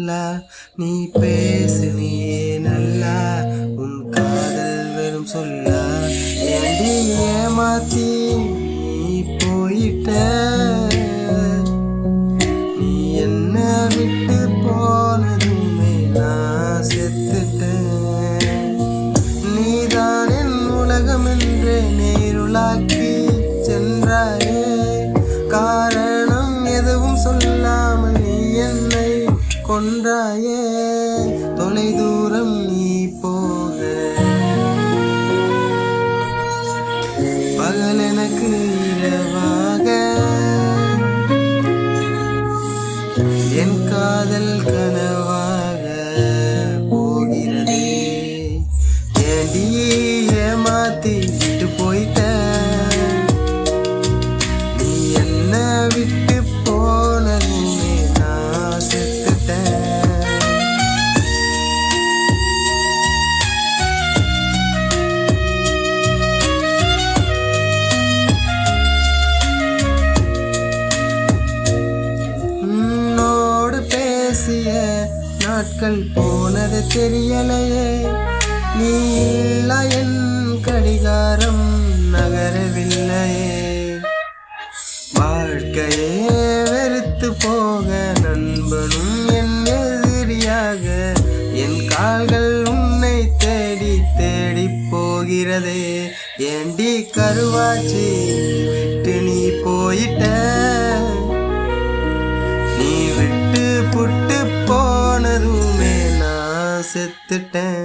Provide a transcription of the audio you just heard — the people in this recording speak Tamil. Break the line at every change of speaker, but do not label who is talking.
நல்லா நீ பேசு நீயே நல்லா உன் காதல் வெறும் சொல்லா ஏண்டி ஏமாத்தி நீ போயிட்ட நீ என்ன விட்டு போனதுமே நான் செத்துட்டேன் நீதான் என் உலகம் என்று நேருளாக்கி சென்றாயே காரணம் எதுவும் சொல்லாமல் நீ என்னை கொன்றாயே தொலை தூரம் நீ போக பகல் எனக்கு இரவாக என் காதல் கனவாக போகிறதே ஏண்டி ஏமாத்தி விட்டு போயிட்ட நீ என்ன விட்டு போனதுமே நான் செத்துட்டேன் உன்னோடு பேசிய நாட்கள் போனது தெரியலையே நீ இல்லா என் கடிகாரம் நகரவில்லையே வாழ்க்கையே வெறுத்து போக நண்பனும் என் எதிரியாக என் கால்கள் உன்னை தேடி தேடி போகிறதே ஏண்டி கருவாச்சி விட்டு நீ போயிட்ட நீ விட்டு புட்டு போனதுமே நான் செத்துட்டேன்